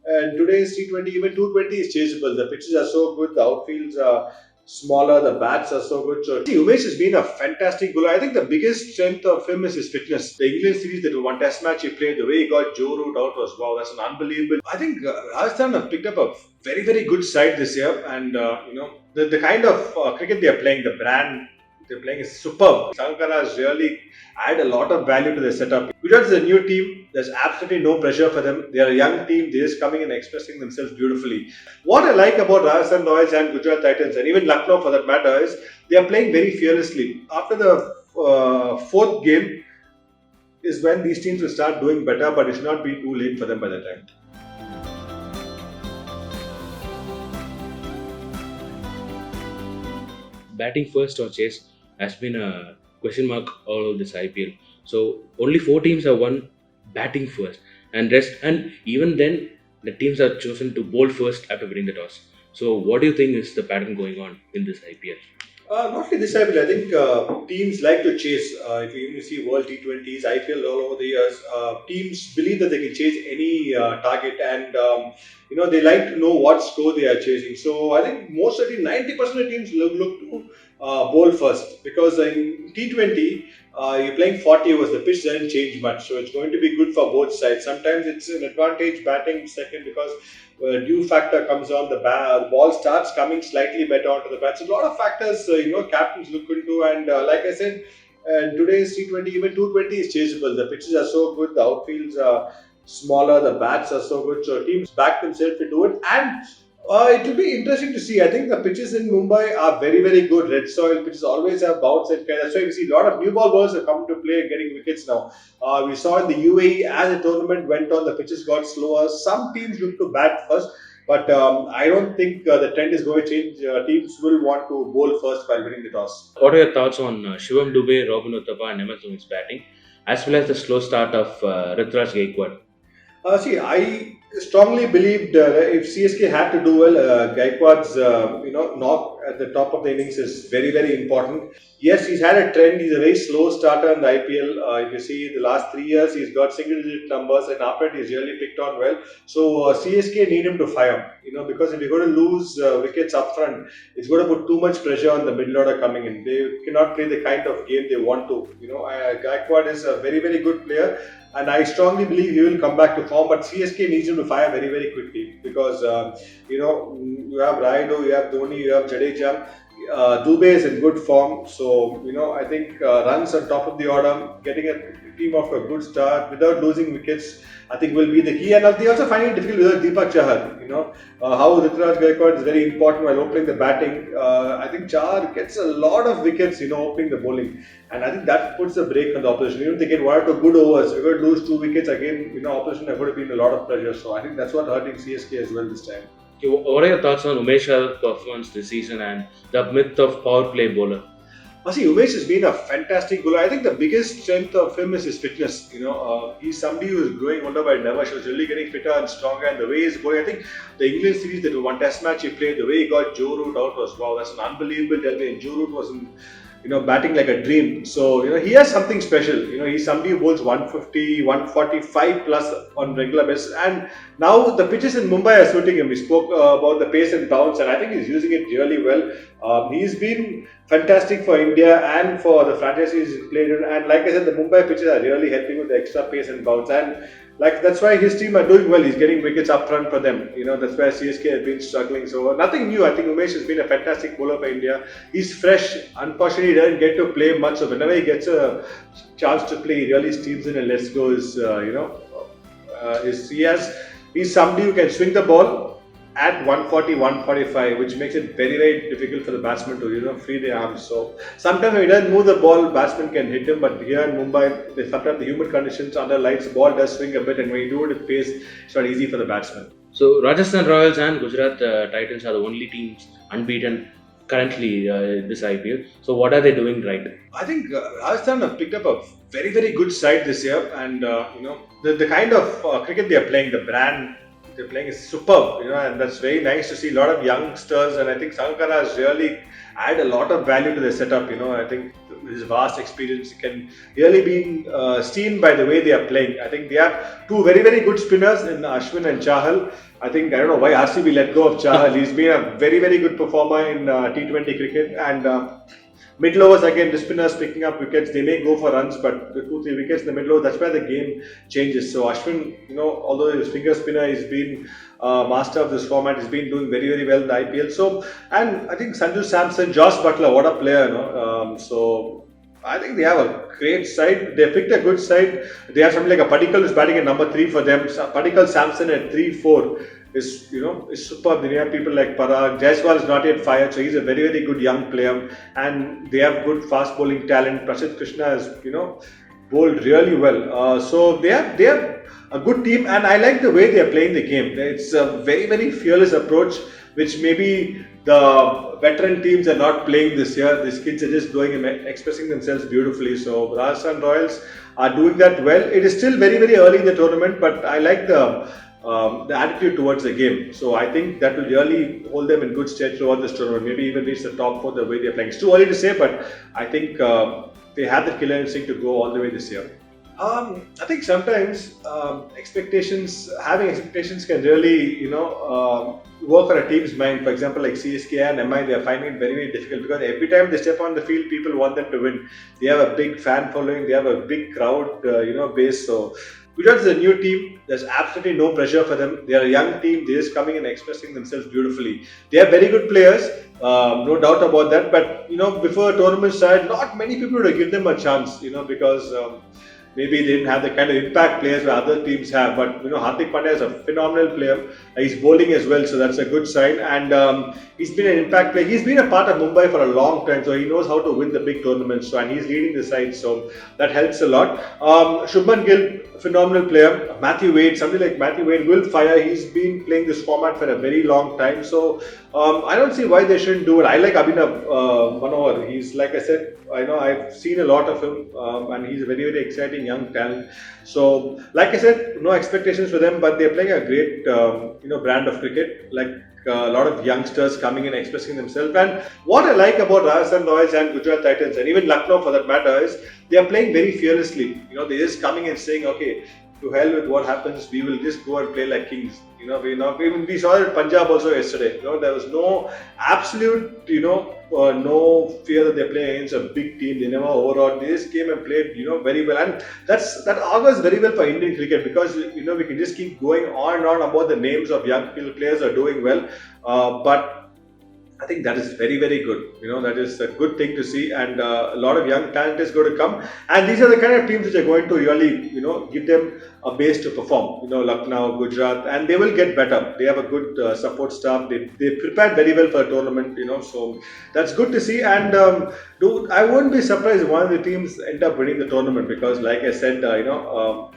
And today's T20, even 220 is chaseable. The pitches are so good, the outfields are smaller, the bats are so good. So, see, Umesh has been a fantastic bowler. I think the biggest strength of him is his fitness. The England series, that one test match he played, the way he got Joe Root out was wow, that's an unbelievable. I think Rajasthan have picked up a very, very good side this year, and the kind of cricket they are playing, the brand they're playing is superb. Sankara has really added a lot of value to their setup. Gujarat is a new team. There's absolutely no pressure for them. They are a young team. They're just coming and expressing themselves beautifully. What I like about Rajasthan Royals and Gujarat Titans, and even Lucknow for that matter, is they are playing very fearlessly. After the fourth game is when these teams will start doing better, but it should not be too late for them by that time. Batting first or chase has been a question mark all of this IPL. So only four teams have won batting first, and even then the teams are chosen to bowl first after winning the toss. So what do you think is the pattern going on in this IPL? Not only this IPL, I think teams like to chase. If you even see World T20s, IPL all over the years, teams believe that they can chase any target, and they like to know what score they are chasing. So I think most of the 90% of teams look to bowl first, because in T20 you're playing 40 overs. The pitch doesn't change much, so it's going to be good for both sides. Sometimes it's an advantage batting second because due factor comes on, the ball starts coming slightly better onto the bat. So a lot of factors, captains look into, and like I said, today's T20, even 220 is chaseable. The pitches are so good, the outfields are smaller, the bats are so good, so teams back themselves to do it. And it will be interesting to see. I think the pitches in Mumbai are very, very good. Red soil pitches always have bounce and kind. That's why we see a lot of new ball bowlers have come to play and getting wickets now. We saw in the UAE, as the tournament went on, the pitches got slower. Some teams look to bat first, but I don't think the trend is going to change. Teams will want to bowl first while winning the toss. What are your thoughts on Shivam Dube, Robin Uthappa, and MS Dhoni's batting, as well as the slow start of Rituraj Gaikwad? I strongly believed if CSK had to do well, Gaikwad's knock at the top of the innings is very, very important. Yes, he's had a trend. He's a very slow starter in the IPL. If you see the last 3 years, he's got single-digit numbers, and after it, he's really picked on well. So CSK need him to fire, because if you're going to lose wickets up front, it's going to put too much pressure on the middle order coming in. They cannot play the kind of game they want to. Gaikwad is a very, very good player, and I strongly believe he will come back to form. But CSK needs him to fire very, very quickly, because you have Raidu, you have Dhoni, you have Jadeja. Dube is in good form, so I think runs on top of the order, getting a team off to a good start without losing wickets, I think will be the key. And they also find it difficult without Deepak Chahar. How Rituraj Gaikwad is very important while opening the batting. I think Chahar gets a lot of wickets, opening the bowling, and I think that puts a break on the opposition. Even if they get one or two good overs, if they lose 2 wickets again, opposition are going to be in a lot of pressure. So I think that's what hurting CSK as well this time. Okay, what are your thoughts on Umesh Yadav's performance this season and the myth of power play bowler? Umesh has been a fantastic bowler. I think the biggest strength of him is his fitness. He's somebody who is growing older by never. He was really getting fitter and stronger, and the way he's bowling. I think the England series, that one test match he played, the way he got Joe Root out was wow. That's an unbelievable delivery. Joe Root was batting like a dream. So, he has something special. He's somebody who bowls 150, 145 plus on regular basis. And now the pitches in Mumbai are suiting him. We spoke about the pace and bounce, and I think he's using it really well. He's been fantastic for India and for the franchises he's played in. And like I said, the Mumbai pitches are really helping with the extra pace and bounce. And that's why his team are doing well. He's getting wickets up front for them. That's where CSK has been struggling. So nothing new. I think Umesh has been a fantastic bowler for India. He's fresh. Unfortunately, he doesn't get to play much. So whenever he gets a chance to play, he really steams in and lets go. He's somebody who can swing the ball at 140, 145, which makes it very, very difficult for the batsman to, free their arms. So sometimes when he doesn't move the ball, batsman can hit him. But here in Mumbai, sometimes the humid conditions under lights, the ball does swing a bit, and when you do it with pace, it's not easy for the batsman. So Rajasthan Royals and Gujarat Titans are the only teams unbeaten currently this IPL. So what are they doing right? I think Rajasthan have picked up a very, very good side this year, and the kind of cricket they are playing, the brand they're playing is superb, and that's very nice to see a lot of youngsters. And I think Sankara has really added a lot of value to their setup. I think his vast experience can really be seen by the way they are playing. I think they have two very, very good spinners in Ashwin and Chahal. I don't know why RCB let go of Chahal. He's been a very, very good performer in T20 cricket, and middle overs again, the spinners picking up wickets. They may go for runs, but the 2-3 wickets in the middle over, that's where the game changes. So Ashwin, although he's finger spinner, he's been master of this format. He's been doing very, very well in the IPL. So, and I think Sanju Samson, Josh Butler, what a player, so I think they have a great side. They picked a good side. They have something like a Padikkal who's batting at number 3 for them. Padikkal Samson at 3-4 is superb. They have people like Parag. Jaiswal is not yet fired, so he's a very, very good young player. And they have good fast bowling talent. Prasidh Krishna has bowled really well. So they have a good team, and I like the way they are playing the game. It's a very, very fearless approach, which maybe the veteran teams are not playing this year. These kids are just going and expressing themselves beautifully. So Rajasthan Royals are doing that well. It is still very, very early in the tournament, but I like the attitude towards the game. So I think that will really hold them in good stead throughout this tournament. Maybe even reach the top 4 the way they're playing. It's too early to say, but I think they have the killer instinct to go all the way this year. I think sometimes having expectations can really, work on a team's mind. For example, like CSK and MI, they are finding it very, very difficult because every time they step on the field, people want them to win. They have a big fan following, they have a big crowd, base. So Gujarat is a new team. There's absolutely no pressure for them. They are a young team. They're just coming and expressing themselves beautifully. They are very good players, no doubt about that. But before a tournament started, not many people would give them a chance. Because maybe they didn't have the kind of impact players where other teams have. But Hardik Pandya is a phenomenal player. He's bowling as well, so that's a good sign. And he's been an impact player. He's been a part of Mumbai for a long time, so he knows how to win the big tournaments. So, and he's leading the side, so that helps a lot. Shubman Gill, phenomenal player. Matthew Wade, somebody like Matthew Wade will fire. He's been playing this format for a very long time, so I don't see why they shouldn't do it. I like Abhinav Manohar. He's, like I said, I've seen a lot of him, and he's a very, very exciting young talent. So, like I said, no expectations for them, but they're playing a great, brand of cricket. Like a lot of youngsters coming in, expressing themselves. And what I like about Rajasthan Royals and Gujarat Titans, and even Lucknow for that matter, is they are playing very fearlessly. They're just coming and saying, okay, to hell with what happens, we will just go and play like kings. We saw it in Punjab also yesterday. There was no absolute, no fear that they're playing against a big team. They never overawed. They just came and played, very well. And that augurs very well for Indian cricket because, we can just keep going on and on about the names of young players who are doing well. But I think that is very, very good. That is a good thing to see, and a lot of young talent is going to come. And these are the kind of teams which are going to really, give them a base to perform. Lucknow, Gujarat, and they will get better. They have a good support staff. They prepared very well for a tournament. So that's good to see. And I wouldn't be surprised if one of the teams end up winning the tournament because, like I said, the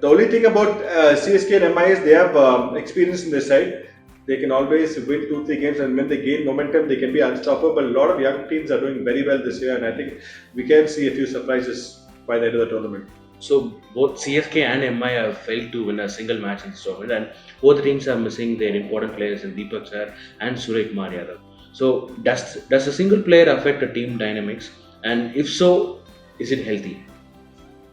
only thing about CSK and MI is they have experience in their side. They can always win 2-3 games, and when they gain momentum, they can be unstoppable. A lot of young teams are doing very well this year, and I think we can see a few surprises by the end of the tournament. So both CSK and MI have failed to win a single match in this tournament, and both teams are missing their important players in Deepak Chahar and Umesh Yadav. So does a single player affect the team dynamics, and if so, is it healthy?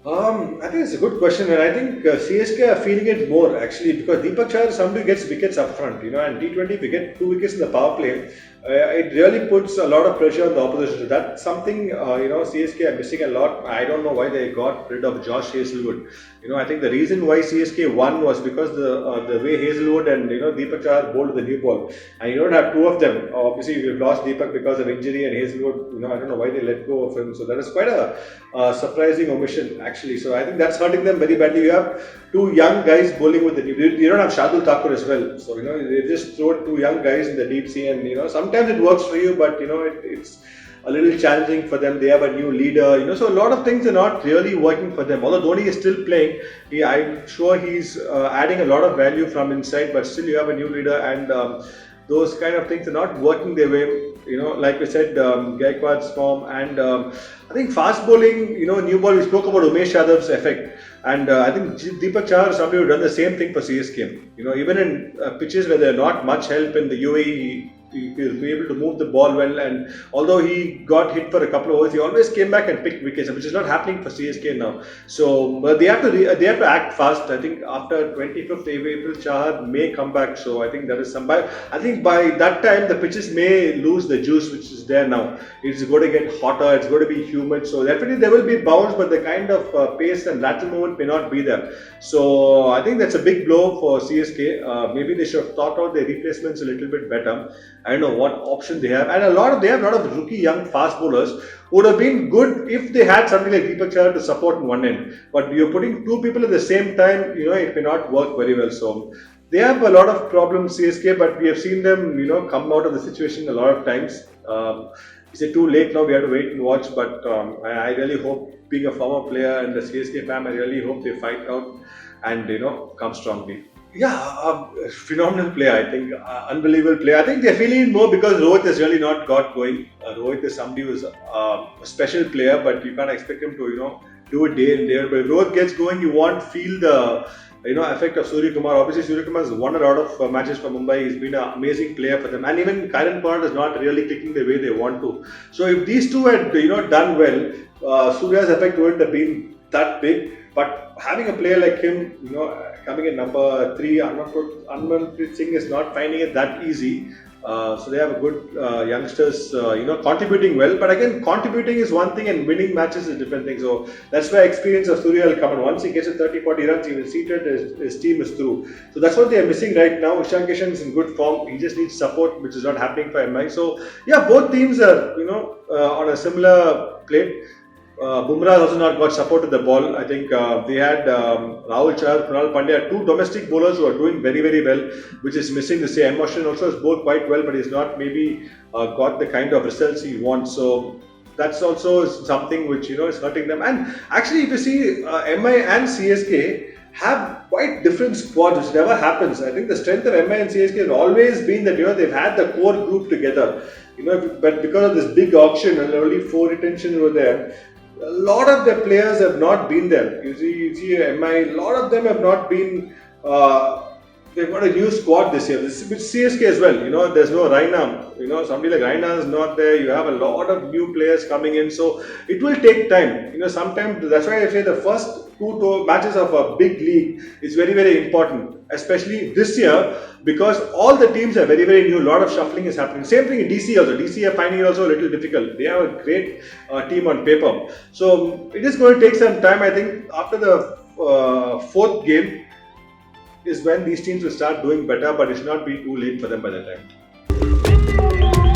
I think it's a good question, and I think CSK are feeling it more actually because Deepak Chahar is somebody who gets wickets up front, and T20 if you get 2 wickets in the power play, it really puts a lot of pressure on the opposition. So that's something CSK are missing a lot. I don't know why they got rid of Josh Hazlewood. I think the reason why CSK won was because the way Hazlewood and Deepak Chahar bowled the new ball, and you don't have two of them. Obviously, we've lost Deepak because of injury, and Hazlewood, I don't know why they let go of him. So that is quite a surprising omission actually. So I think that's hurting them very badly. You have two young guys bowling with the deep. You don't have Shardul Thakur as well. So they just throw two young guys in the deep sea, and sometimes it works for you, but it's a little challenging for them. They have a new leader, so a lot of things are not really working for them. Although Dhoni is still playing, I'm sure he's adding a lot of value from inside, but still you have a new leader, and those kind of things are not working their way. Like we said, Gaikwad's form, and I think fast bowling, new ball, we spoke about Umesh Yadav's effect, and I think Deepak Chahar is somebody who done the same thing for CSK. Even in pitches where they're not much help in the UAE, He was able to move the ball well, and although he got hit for a couple of overs, he always came back and picked wickets, which is not happening for CSK now. So they have to they have to act fast. I think after 25th April, Chahar may come back. So I think that is some. I think by that time the pitches may lose the juice which is there now. It's going to get hotter. It's going to be humid. So definitely there will be bounce, but the kind of pace and lateral movement may not be there. So I think that's a big blow for CSK. Maybe they should have thought out their replacements a little bit better. I don't know what option they have, and they have a lot of rookie young fast bowlers. Would have been good if they had something like Deepak Chahar to support in one end. But you're putting two people at the same time, it may not work very well. So they have a lot of problems, CSK, but we have seen them, come out of the situation a lot of times. Is it too late now? We have to wait and watch. But I really hope, being a former player and the CSK fan, I really hope they fight out and come strongly. Yeah, phenomenal player. I think unbelievable player. I think they're feeling it more because Rohit has really not got going. Rohit is somebody who's a special player, but you can't expect him to do it day in day out. But if Rohit gets going, you won't feel the effect of Surya Kumar. Obviously, Surya Kumar has won a lot of matches for Mumbai. He's been an amazing player for them, and even Kieran Pollard is not really clicking the way they want to. So if these two had done well, Surya's effect wouldn't have been that big. But having a player like him, coming in number 3, Anmanpreet Singh is not finding it that easy. So they have a good youngsters, contributing well. But again, contributing is one thing and winning matches is a different thing. So that's where experience of Surya will come in. Once he gets to 30-40 runs, he will see that his team is through. So that's what they are missing right now. Ishan Kishan is in good form. He just needs support, which is not happening for MI. So yeah, both teams are, on a similar plate. Bumrah has also not got support to the ball. I think they had Rahul Chahar, Krunal Pandya, two domestic bowlers who are doing very, very well, which is missing the same. Emotion also has bowled quite well, but he's not maybe got the kind of results he wants. So that's also something which is hurting them. And actually, if you see MI and CSK have quite different squads, which never happens. I think the strength of MI and CSK has always been that they've had the core group together. But because of this big auction and only 4 retentions were there, a lot of the players have not been there. You see MI, a lot of them have not been. They've got a new squad this year. This is with CSK as well. There's no Raina. Somebody like Raina is not there. You have a lot of new players coming in, so it will take time. Sometimes that's why I say the first two matches of a big league is very, very important, especially this year, because all the teams are very, very new. A lot of shuffling is happening. Same thing in DC also. DC are finding it also a little difficult. They have a great team on paper. So it is going to take some time. I think after the 4th game is when these teams will start doing better, but it should not be too late for them by that time.